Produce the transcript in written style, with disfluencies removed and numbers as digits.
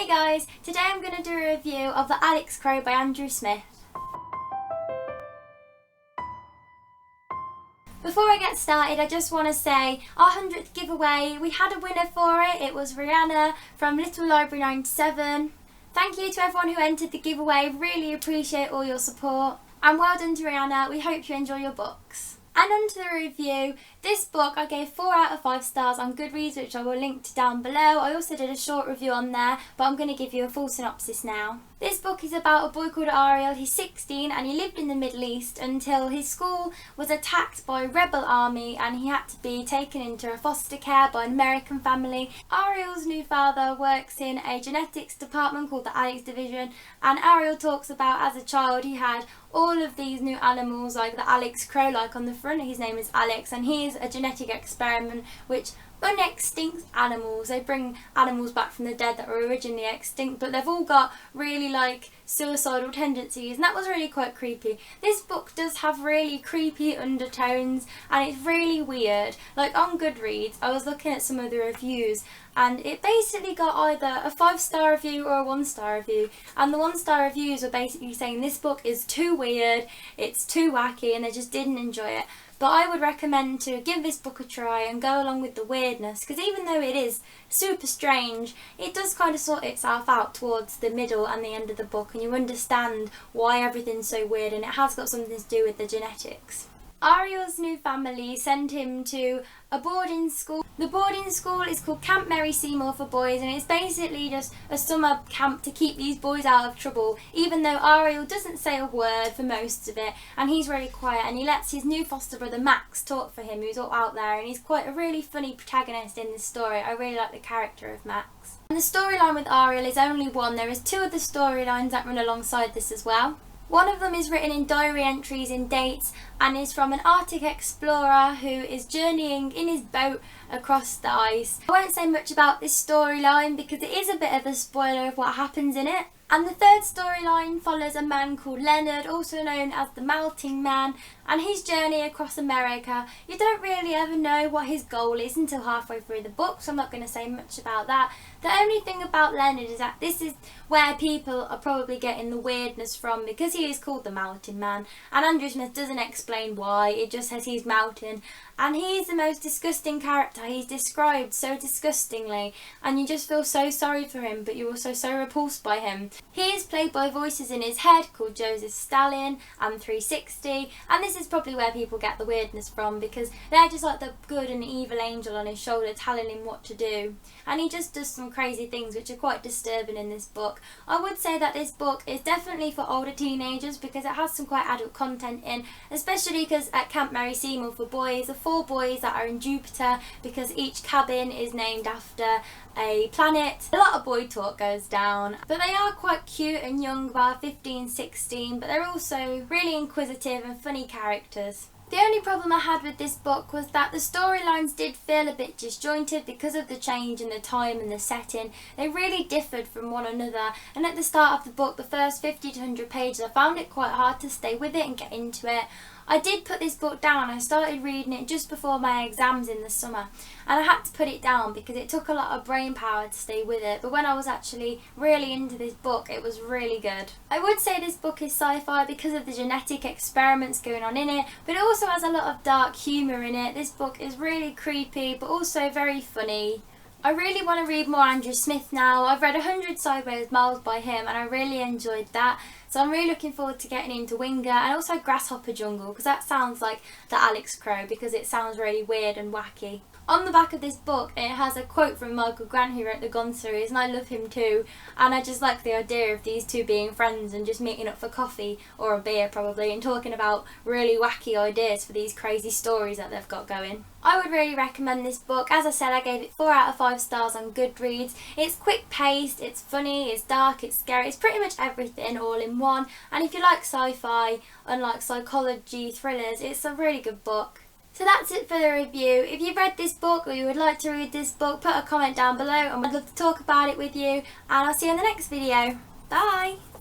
Hey guys, today I'm going to do a review of The Alex Crow by Andrew Smith. Before I get started, I just want to say our 100th giveaway, we had a winner for it. It was Rihanna from Little Library 97. Thank you to everyone who entered the giveaway, really appreciate all your support. And well done to Rihanna, we hope you enjoy your books. And on to the review. This book I gave 4 out of 5 stars on Goodreads, which I will link to down below. I also did a short review on there, but I'm going to give you a full synopsis now. This book is about a boy called Ariel. He's 16 and he lived in the Middle East until his school was attacked by a rebel army and he had to be taken into a foster care by an American family. Ariel's new father works in a genetics department called the Alex Division, and Ariel talks about as a child he had all of these new animals like the Alex Crow, like on the front. His name is Alex and he is a genetic experiment which unextinct animals. They bring animals back from the dead that were originally extinct, but they've all got really like suicidal tendencies, and that was really quite creepy. This book does have really creepy undertones and it's really weird. Like on Goodreads I was looking at some of the reviews and it basically got either a 5-star review or a 1-star review, and the 1-star reviews were basically saying this book is too weird, it's too wacky, and they just didn't enjoy it. But I would recommend to give this book a try and go along with the weirdness, because even though it is super strange, it does kind of sort itself out towards the middle and the end of the book, and you understand why everything's so weird, and it has got something to do with the genetics. Ariel's new family send him to a boarding school. The boarding school is called Camp Mary Seymour for boys, and it's basically just a summer camp to keep these boys out of trouble, even though Ariel doesn't say a word for most of it and he's really quiet, and he lets his new foster brother Max talk for him, who's all out there, and he's quite a really funny protagonist in this story. I really like the character of Max. And the storyline with Ariel is only one. There is 2 other storylines that run alongside this as well. One of them is written in diary entries in dates and is from an Arctic explorer who is journeying in his boat across the ice. I won't say much about this storyline because it is a bit of a spoiler of what happens in it. And the third storyline follows a man called Leonard, also known as the Melting Man, and his journey across America. You don't really ever know what his goal is until halfway through the book, so I'm not going to say much about that. The only thing about Leonard is that this is where people are probably getting the weirdness from, because he is called the Melting Man, and Andrew Smith doesn't explain why, it just says he's melting. And he is the most disgusting character. He's described so disgustingly and you just feel so sorry for him, but you're also so repulsed by him. He is played by voices in his head called Joseph Stalin and 360, and this is probably where people get the weirdness from, because they're just like the good and evil angel on his shoulder telling him what to do, and he just does some crazy things which are quite disturbing in this book. I would say that this book is definitely for older teenagers because it has some quite adult content in, especially because at Camp Mary Seymour for boys, the 4 boys that are in Jupiter, because each cabin is named after a planet. A lot of boy talk goes down, but they are quite cute and young, about 15, 16, but they're also really inquisitive and funny characters. The only problem I had with this book was that the storylines did feel a bit disjointed because of the change in the time and the setting. They really differed from one another, and at the start of the book, the first 50 to 100 pages, I found it quite hard to stay with it and get into it. I did put this book down. I started reading it just before my exams in the summer, and I had to put it down because it took a lot of brain power to stay with it, but when I was actually really into this book, it was really good. I would say this book is sci-fi because of the genetic experiments going on in it, but it also has a lot of dark humour in it. This book is really creepy but also very funny. I really want to read more Andrew Smith now. I've read 100 Sideways Miles by him and I really enjoyed that. So I'm really looking forward to getting into Winger and also Grasshopper Jungle, because that sounds like the Alex Crow because it sounds really weird and wacky. On the back of this book it has a quote from Michael Grant, who wrote the Gone series, and I love him too, and I just like the idea of these 2 being friends and just meeting up for coffee or a beer probably and talking about really wacky ideas for these crazy stories that they've got going. I would really recommend this book. As I said, I gave it 4 out of 5 stars on Goodreads. It's quick paced, it's funny, it's dark, it's scary, it's pretty much everything all in one, and if you like sci-fi and like psychology thrillers, it's a really good book. So that's it for the review. If you've read this book or you would like to read this book, put a comment down below and I'd love to talk about it with you, and I'll see you in the next video. Bye!